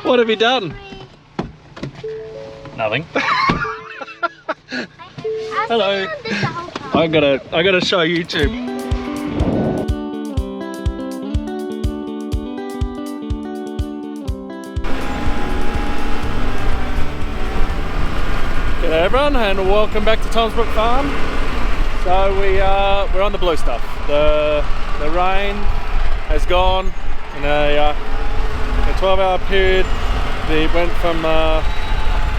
What have you done? Nothing. Hello. I gotta show YouTube. G'day everyone, and welcome back to Tom's Brook Farm. So we're on the blue stuff. The rain has gone in a 12-hour period. It went from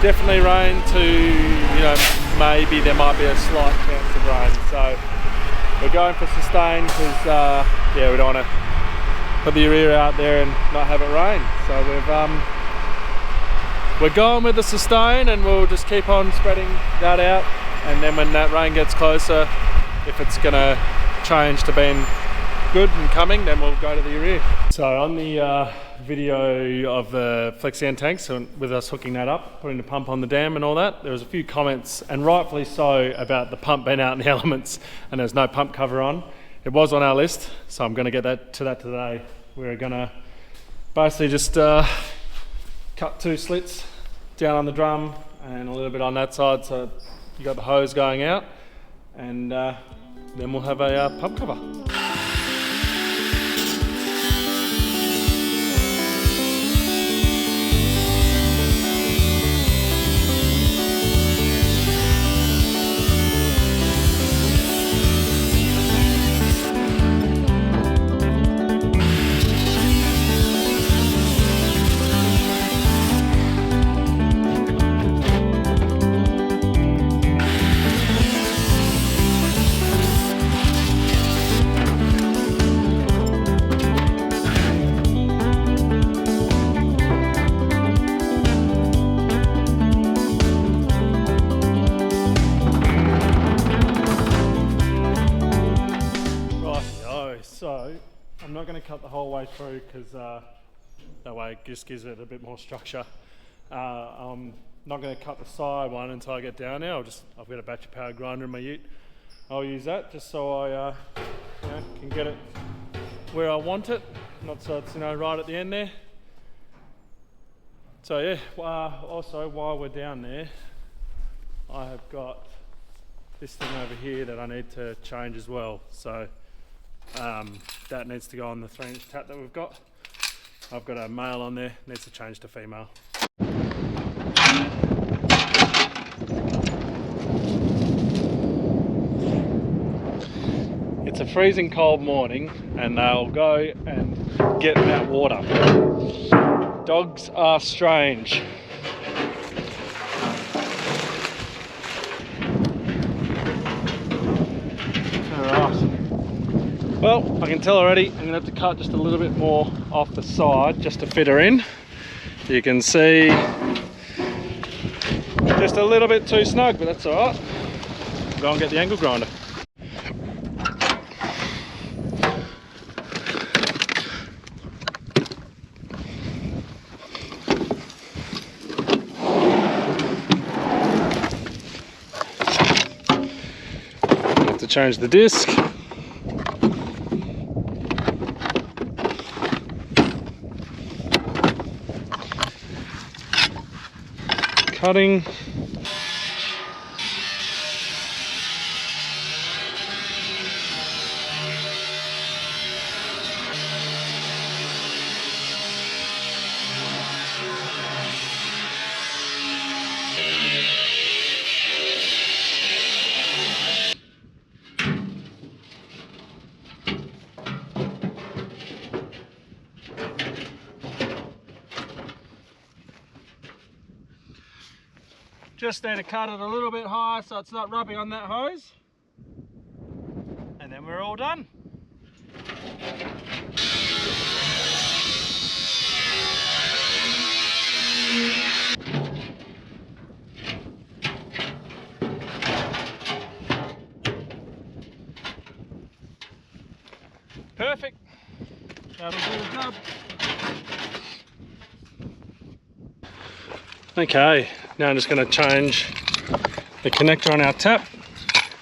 definitely rain to, you know, maybe there might be a slight chance of rain. So we're going for sustain because yeah, we don't want to put the urea out there and not have it rain. So we're going with the sustain, and we'll just keep on spreading that out, and then when that rain gets closer, if it's gonna change to being good and coming, then we'll go to the urea. So on the video of the flexi end tanks, and with us hooking that up, putting the pump on the dam and all that, there was a few comments, and rightfully so, about the pump being out in the elements and there's no pump cover on. It was on our list, so I'm gonna get to that today. We're gonna basically just cut 2 slits down on the drum and a little bit on that side, so you got the hose going out, and then we'll have a pump cover. So I'm not going to cut the whole way through because that way it just gives it a bit more structure. I'm not going to cut the side one until I get down there. I've got a battery powered grinder in my ute. I'll use that just so I can get it where I want it, not so it's right at the end there. So yeah, also while we're down there, I have got this thing over here that I need to change as well. So that needs to go on the 3-inch tap that we've got. I've got a male on there, needs to change to female. It's a freezing cold morning and they'll go and get in that water. Dogs are strange. Well, I can tell already, I'm going to have to cut just a little bit more off the side just to fit her in. You can see just a little bit too snug, but that's alright. Go and get the angle grinder. Have to change the disc. Cutting. Just need to cut it a little bit higher so it's not rubbing on that hose. And then we're all done. Perfect. That'll do the job. Okay, now I'm just going to change the connector on our tap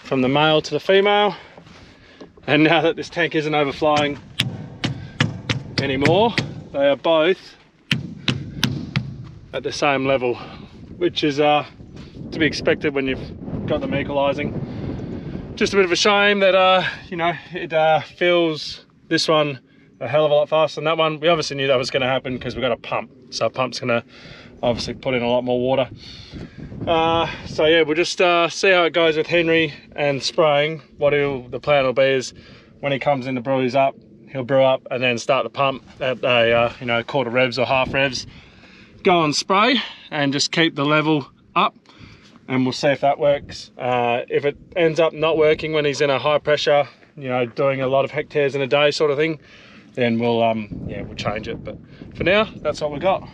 from the male to the female, and now that this tank isn't overflowing anymore, they are both at the same level, which is to be expected when you've got them equalising. Just a bit of a shame that you know, it fills this one a hell of a lot faster than that one. We obviously knew that was going to happen because we've got a pump, so a pump's going to obviously put in a lot more water. So yeah, we'll just see how it goes with Henry and spraying. The plan will be is when he comes in to brew his up, he'll brew up and then start the pump at a you know, quarter revs or half revs. Go and spray and just keep the level up, and we'll see if that works. If it ends up not working when he's in a high pressure, you know, doing a lot of hectares in a day sort of thing, then we'll yeah, we'll change it. But for now, that's what we got.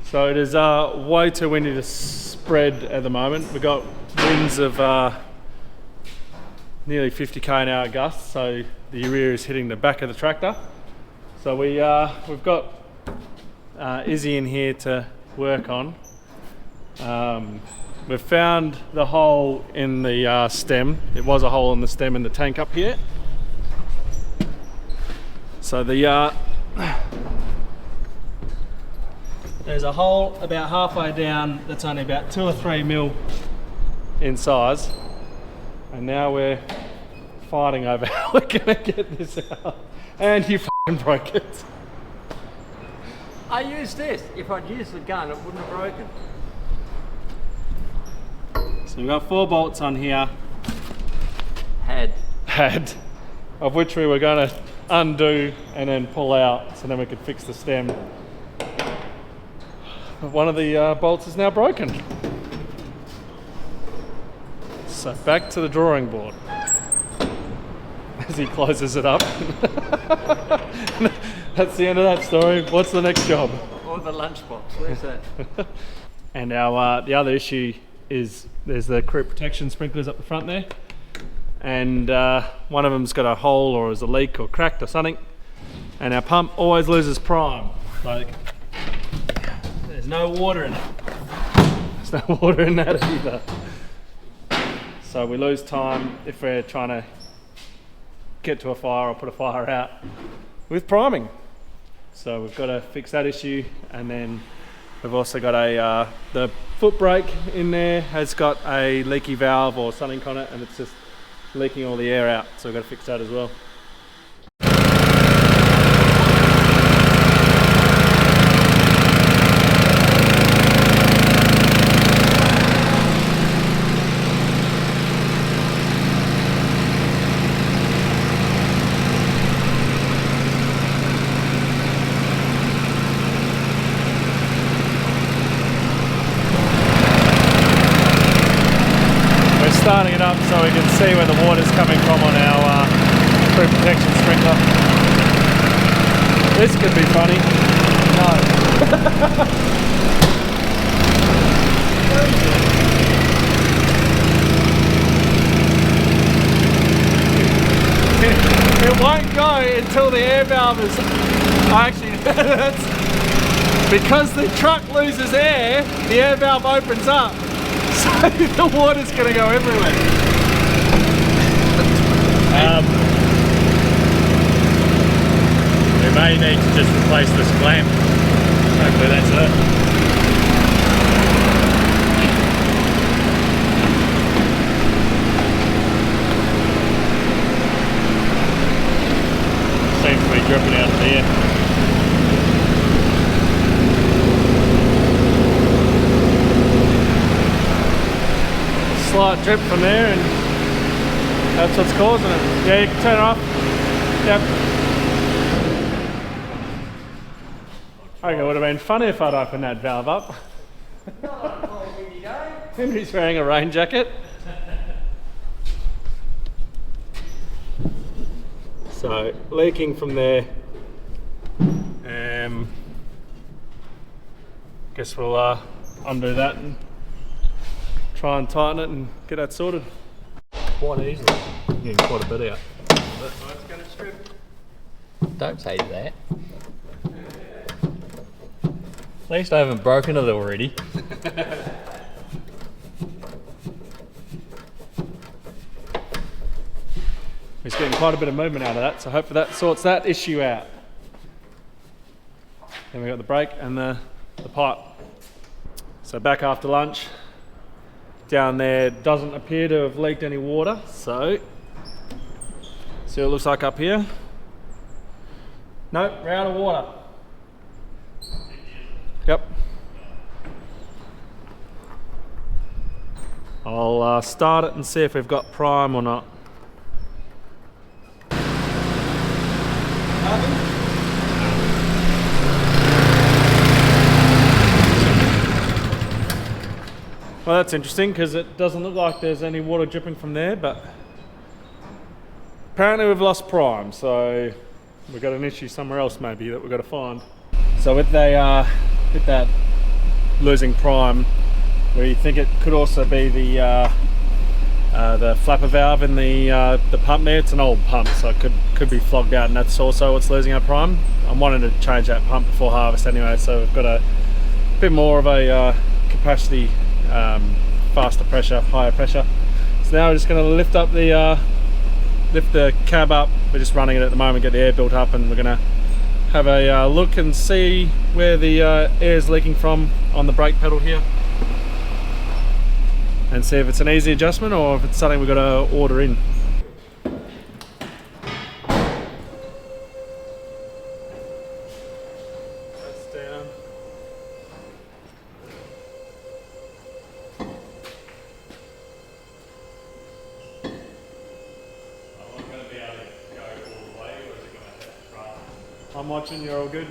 So it is way too windy to spread at the moment. We've got winds of nearly 50 km/h gusts, so the urea is hitting the back of the tractor. So we've got Izzy in here to work on. We've found the hole in the stem. It was a hole in the stem in the tank up here. So there's a hole about halfway down that's only about 2 or 3 mil in size, and now we're fighting over how we're gonna get this out. And you fucking broke it. I used this. If I'd used the gun, it wouldn't have broken. So we've got 4 bolts on here. Had, of which we were gonna undo and then pull out, so then we could fix the stem. But one of the bolts is now broken. So back to the drawing board. As he closes it up. That's the end of that story. What's the next job? Or the lunchbox, where's that? And our the other issue is there's the creep protection sprinklers up the front there, and one of them's got a hole or is a leak or cracked or something, and our pump always loses prime. Like, there's no water in it. There's no water in that either. So we lose time if we're trying to get to a fire or put a fire out with priming. So we've got to fix that issue, and then we've also got the foot brake in there has got a leaky valve or something on it, and it's just leaking all the air out, so we've got to fix that as well. Starting it up so we can see where the water's coming from on our creep protection sprinkler. This could be funny. No. It won't go until the air valve is... Actually, that's because the truck loses air, the air valve opens up. So the water's going to go everywhere. We may need to just replace this clamp. Hopefully that's it. Seems to be dripping out of there. Slight drip from there, and that's what's causing it. Yeah, you can turn it off. Yep. I think it would have been funny if I'd opened that valve up. Henry's wearing a rain jacket. So, leaking from there. Guess we'll undo that and try and tighten it and get that sorted. Quite easily. Getting quite a bit out. Don't say that. At least I haven't broken it already. He's getting quite a bit of movement out of that, so hopefully that sorts that issue out. Then we got the brake and the pipe. So back after lunch, down there doesn't appear to have leaked any water, so see what it looks like up here. Nope, we're out of water. Yep. I'll start it and see if we've got prime or not. Well, that's interesting because it doesn't look like there's any water dripping from there, but apparently we've lost prime, so we've got an issue somewhere else maybe that we've got to find. So with that losing prime, we think it could also be the flapper valve in the pump there. It's an old pump, so it could be flogged out, and that's also what's losing our prime. I'm wanting to change that pump before harvest anyway, so we've got a bit more of a capacity, faster pressure, higher pressure. So now we're just going to lift the cab up. We're just running it at the moment, get the air built up, and we're going to have a look and see where the air is leaking from on the brake pedal here, and see if it's an easy adjustment or if it's something we've got to order in. That's down. I'm going to be able to go all the way, or is it going to have to try? I'm watching, you're all good?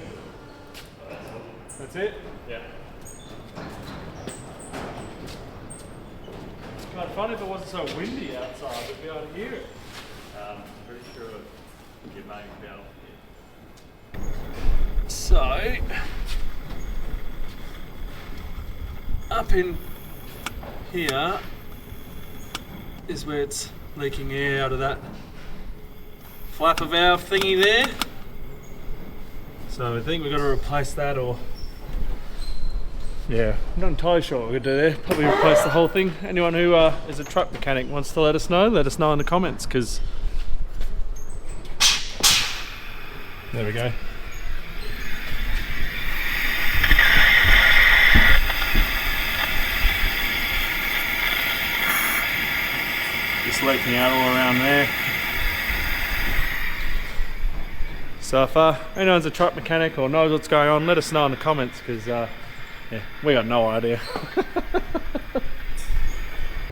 That's it? Yeah. It's kind of fun if it wasn't so windy outside, we'd be able to hear it. Pretty sure you may be able to hear. So, up in here is where it's leaking air out of that flapper valve thingy there. So I think we've got to replace that, or yeah, I'm not entirely sure what we're going to do there. Probably replace the whole thing. Anyone who is a truck mechanic wants to let us know in the comments, because there we go. Just leaking out all around there. So if anyone's a truck mechanic or knows what's going on, let us know in the comments, because yeah, we got no idea.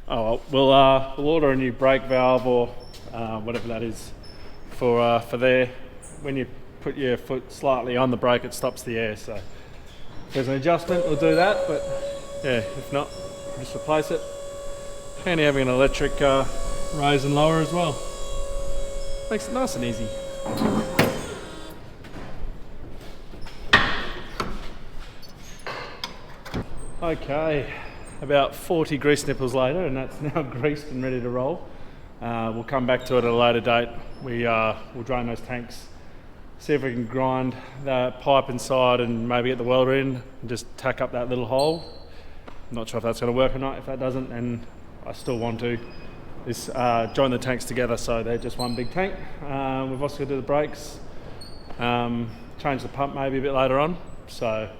Oh well, we'll order a new brake valve or whatever that is for there. When you put your foot slightly on the brake, it stops the air. So if there's an adjustment, we'll do that. But yeah, if not, we'll just replace it. Handy having an electric raise and lower as well. Makes it nice and easy. Okay, about 40 grease nipples later, and that's now greased and ready to roll. We'll come back to it at a later date. We'll drain those tanks, see if we can grind the pipe inside and maybe get the welder in and just tack up that little hole. I'm not sure if that's going to work or not. If that doesn't, then I still want to join the tanks together so they're just one big tank. We've also got to do the brakes, change the pump maybe a bit later on. So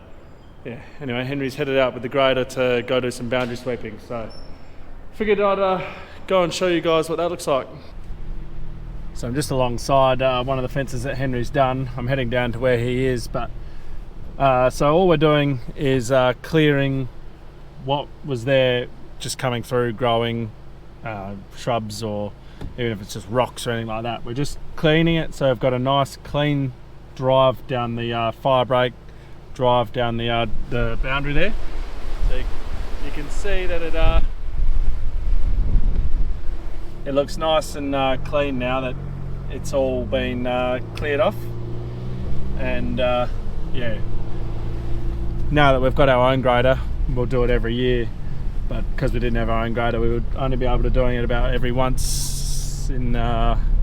yeah, anyway, Henry's headed out with the grader to go do some boundary sweeping, so figured I'd go and show you guys what that looks like. So I'm just alongside one of the fences that Henry's done. I'm heading down to where he is, but so all we're doing is clearing what was there, just coming through, growing shrubs, or even if it's just rocks or anything like that. We're just cleaning it, so I've got a nice clean drive down the fire break, drive down the boundary there. So you can see that it looks nice and clean now that it's all been cleared off. And yeah, now that we've got our own grader, we'll do it every year, but because we didn't have our own grader, we would only be able to doing it about every once in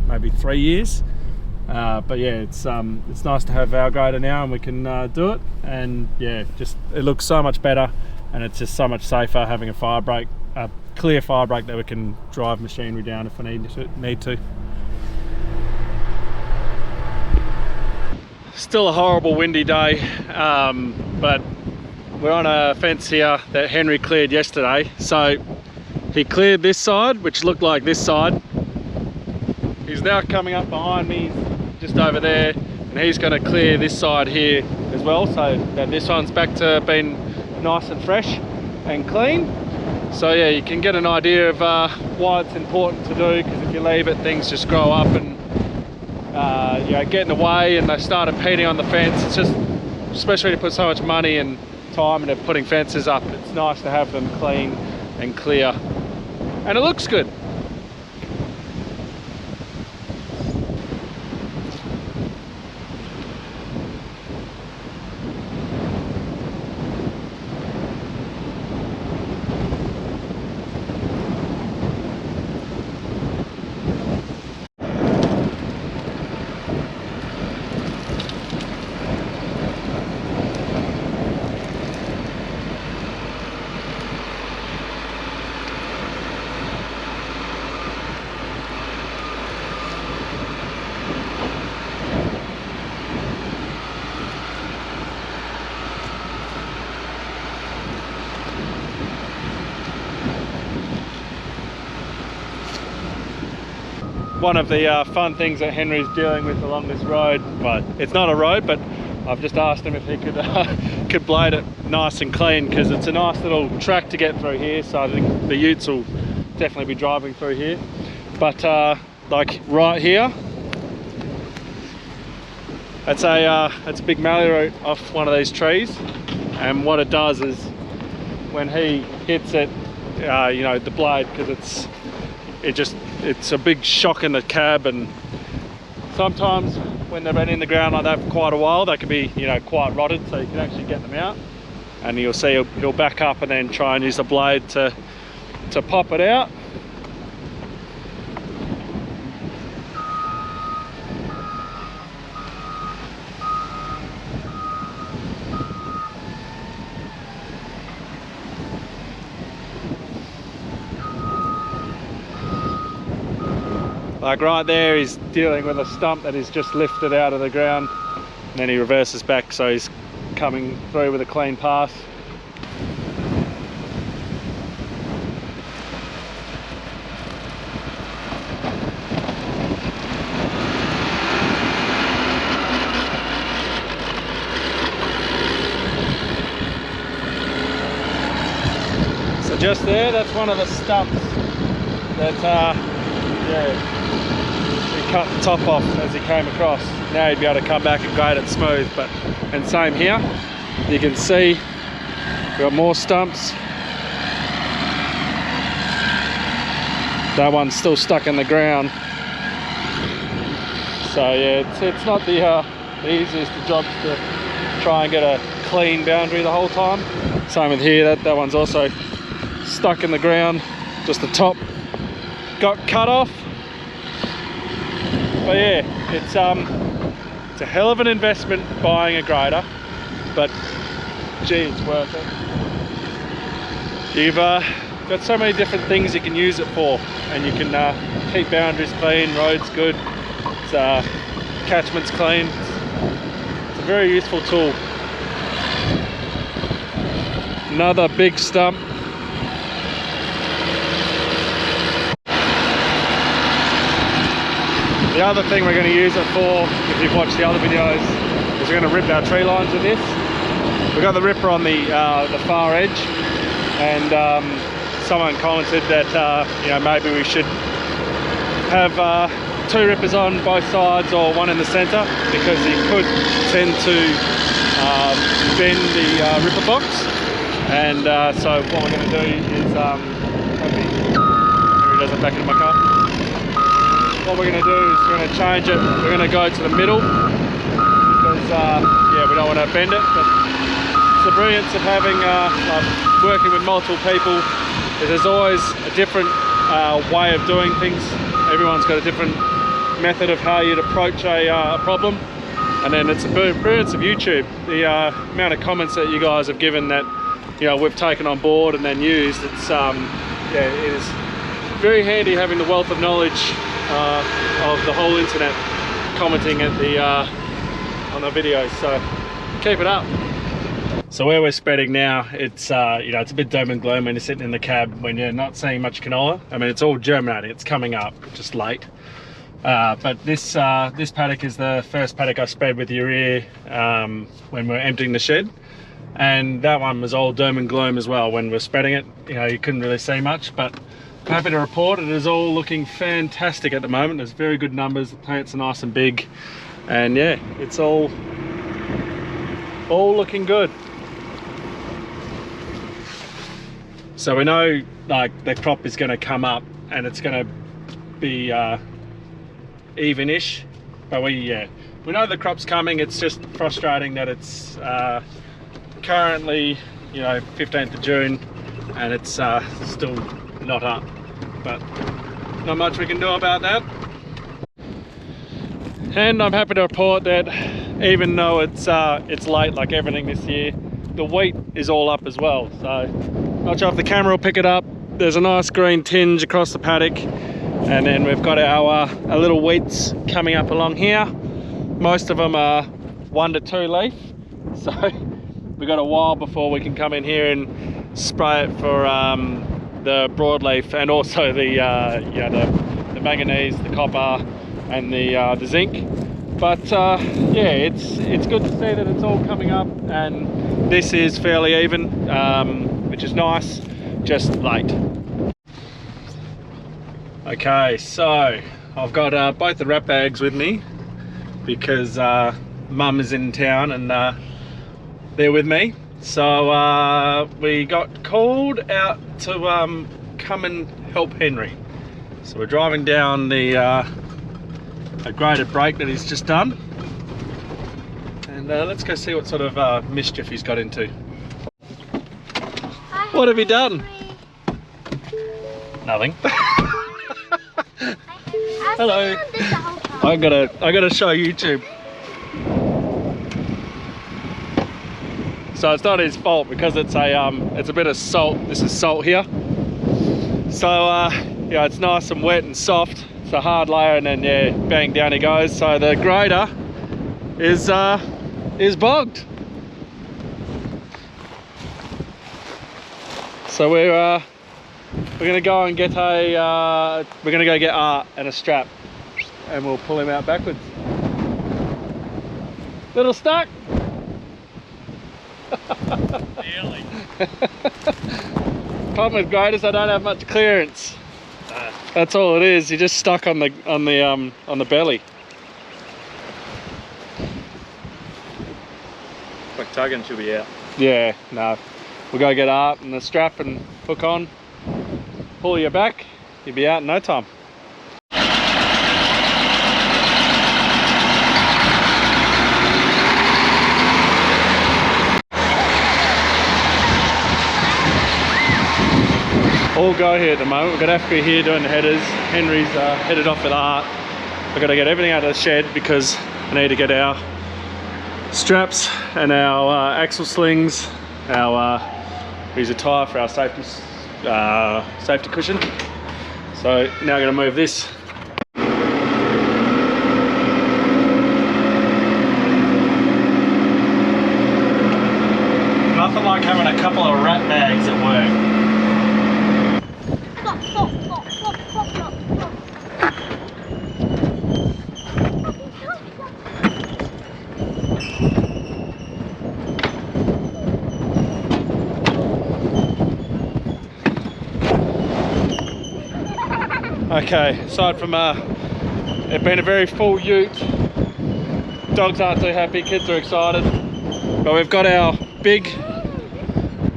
maybe 3 years. But yeah, it's nice to have our grader now, and we can do it, and yeah, just it looks so much better, and it's just so much safer having a fire break, a clear fire break that we can drive machinery down if we need to. Still a horrible windy day, but we're on a fence here that Henry cleared yesterday. So he cleared this side, which looked like this side. He's now coming up behind me, just over there, and he's going to clear this side here as well, so that this one's back to being nice and fresh and clean. So yeah, you can get an idea of why it's important to do, because if you leave it, things just grow up and you know, get in the way and they start impeding on the fence. It's just, especially when you put so much money and time into putting fences up, it's nice to have them clean and clear, and it looks good. One of the fun things that Henry's dealing with along this road, well, it's not a road, but I've just asked him if he could blade it nice and clean, because it's a nice little track to get through here, so I think the utes will definitely be driving through here. But like right here, that's a big mallee root off one of these trees, and what it does is when he hits it, you know, the blade, because it's a big shock in the cab, and sometimes when they've been in the ground like that for quite a while, they can be, you know, quite rotted, so you can actually get them out, and you'll see he'll back up and then try and use the blade to pop it out. Like right there, he's dealing with a stump that he's just lifted out of the ground, and then he reverses back, so he's coming through with a clean pass. So just there, that's one of the stumps that yeah, he cut the top off as he came across. Now he'd be able to come back and grade it smooth. And same here, you can see we've got more stumps. That one's still stuck in the ground. So yeah, it's not the easiest of jobs to try and get a clean boundary the whole time. Same with here, that one's also stuck in the ground, just the top got cut off. But yeah, it's a hell of an investment buying a grader, but gee, it's worth it. You've got so many different things you can use it for, and you can keep boundaries clean, roads good, catchments clean. It's a very useful tool. Another big stump. The other thing we're going to use it for, if you've watched the other videos, is we're going to rip our tree lines with this. We've got the ripper on the far edge, and someone commented that you know, maybe we should have 2 rippers on both sides or one in the centre, because you could tend to bend the ripper box. And so what we're going to do is, Henry does it back into my car. What we're going to do is we're going to change it. We're going to go to the middle, because yeah, we don't want to bend it. But it's the brilliance of having working with multiple people, is there's always a different way of doing things. Everyone's got a different method of how you'd approach a problem, and then it's the brilliance of YouTube. The amount of comments that you guys have given that, you know, we've taken on board and then used. It's yeah, it is very handy having the wealth of knowledge of the whole internet commenting at the on the videos, so keep it up. So where we're spreading now, it's you know, it's a bit doom and gloom when you're sitting in the cab when you're not seeing much canola. I mean, it's all germinating, it's coming up, just late. But this paddock is the first paddock I spread with urea when we're emptying the shed, and that one was all doom and gloom as well when we're spreading it. You know, you couldn't really see much, but I'm happy to report it is all looking fantastic at the moment. There's very good numbers, the plants are nice and big, and yeah, it's all looking good. So we know like the crop is going to come up and it's going to be even-ish, but we know the crop's coming. It's just frustrating that it's currently, you know, 15th of June and it's still not up, but not much we can do about that. And I'm happy to report that even though it's late like everything this year, the wheat is all up as well. So not sure if the camera will pick it up. There's a nice green tinge across the paddock, and then we've got our little wheats coming up along here. Most of them are 1 to 2 leaf, so we've got a while before we can come in here and spray it for the broadleaf, and also the the manganese, the copper, and the zinc. But yeah, it's good to see that it's all coming up, and this is fairly even, which is nice, just late. Okay, so I've got both the wrap bags with me because Mum is in town and they're with me. So we got called out to come and help Henry. So we're driving down a graded break that he's just done, and let's go see what sort of mischief he's got into. What have you done? Nothing. Hello. I gotta show YouTube. So it's not his fault because it's a bit of salt. This is salt here. So yeah, it's nice and wet and soft. It's a hard layer, and then yeah, bang, down he goes. So the grader is bogged. So we're gonna go and get Art and a strap, and we'll pull him out backwards. Little stuck. Nearly. Problem with graders, I don't have much clearance. That's all it is. You're just stuck on the belly. Quick tugging should be out. Yeah, no. We'll go get Art and the strap and hook on. Pull you back. You'll be out in no time. All go here at the moment. We've got Africa here doing the headers. Henry's headed off with Art. I've got to get everything out of the shed because I need to get our straps and our axle slings. We use a tyre for our safety cushion. So now I'm going to move this. Nothing like having a couple of rat bags at work. Okay, aside from it being a very full ute, dogs aren't too happy, kids are excited, but we've got our big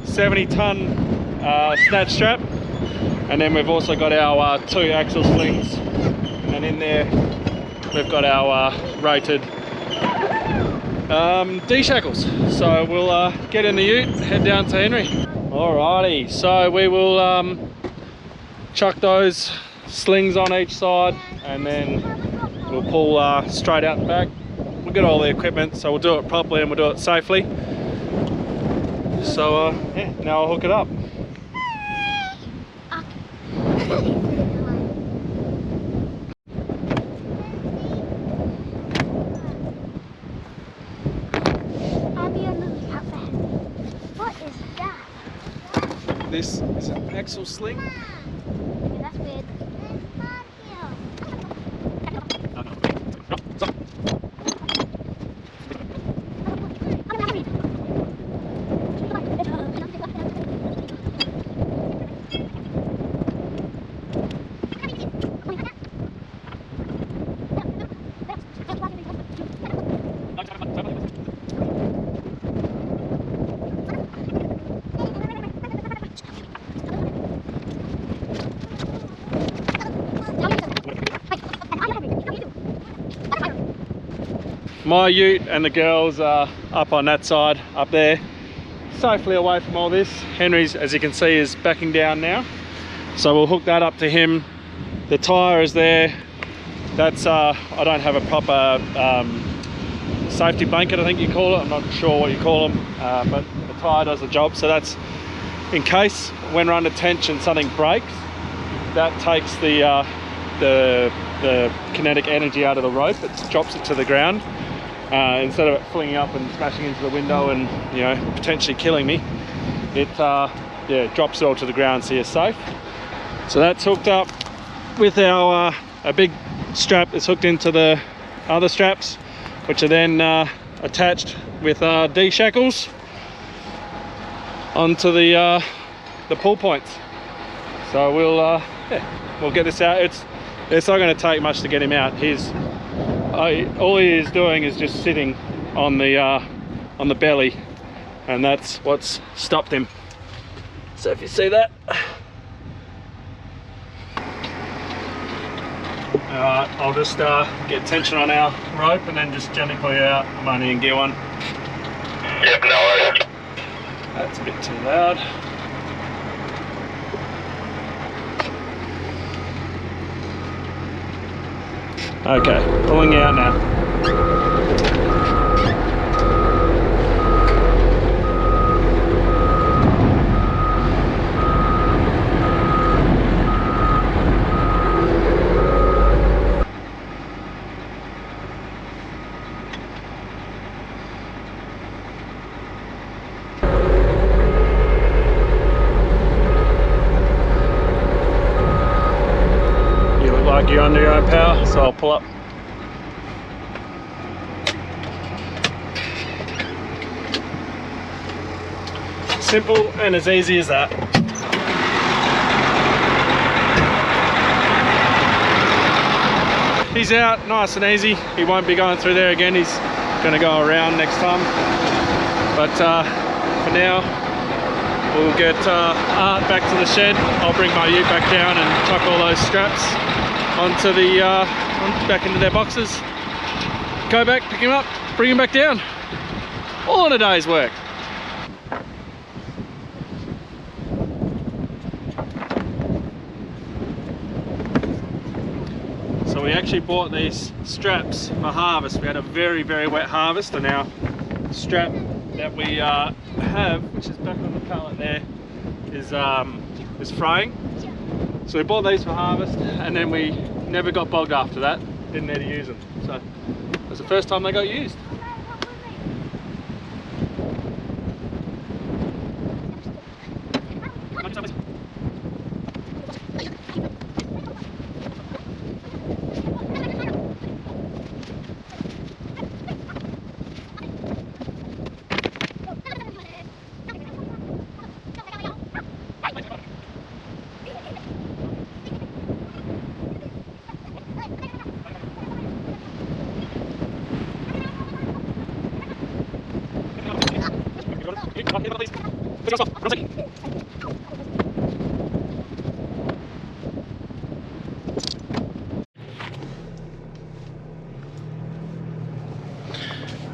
70-ton snatch strap, and then we've also got our 2 axle slings, and in there we've got our rated D-shackles. So we'll get in the ute, head down to Henry. Alrighty, so we will chuck those slings on each side, and then we'll pull straight out the back. We'll get all the equipment, so we'll do it properly and we'll do it safely. So yeah, now I'll hook it up. this is an axle sling. Okay, that's weird. My ute and the girls are up on that side, up there, safely away from all this. Henry's, as you can see, is backing down now. So we'll hook that up to him. The tyre is there. That's, I don't have a proper safety blanket, I think you call it. I'm not sure what you call them, but the tyre does the job. So that's in case when we're under tension something breaks, that takes the kinetic energy out of the rope. It drops it to the ground. Instead of it flinging up and smashing into the window and, you know, potentially killing me, it yeah, drops it all to the ground so you're safe. So that's hooked up with our a big strap that's hooked into the other straps, which are then attached with D shackles onto the pull points. So we'll get this out. It's not going to take much to get him out. All he is doing is just sitting on the belly, and that's what's stopped him. So if you see that, alright, I'll just get tension on our rope and then just gently pull you out. I'm only in gear 1. Yep, no worries. That's a bit too loud. Okay, pulling you out now. You look like you're under your own power, so I'll pull up. Simple and as easy as that. He's out, nice and easy. He won't be going through there again. He's going to go around next time. But for now, we'll get Art back to the shed. I'll bring my ute back down and tuck all those straps onto the back into their boxes. Go back, pick him up, bring him back down. All in a day's work. So we actually bought these straps for harvest. We had a very, very wet harvest, and our strap that we have, which is back on the pallet there, is fraying. So we bought these for harvest, and then we never got bogged after that. Didn't need to use them. So it was the first time they got used.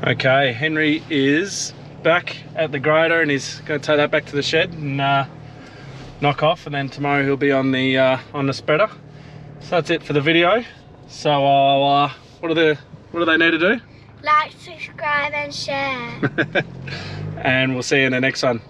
Okay, Henry is back at the grader and he's going to take that back to the shed and knock off, and then tomorrow he'll be on the spreader. So that's it for the video. So I'll what do they need to do? Like, subscribe and share. And we'll see you in the next one.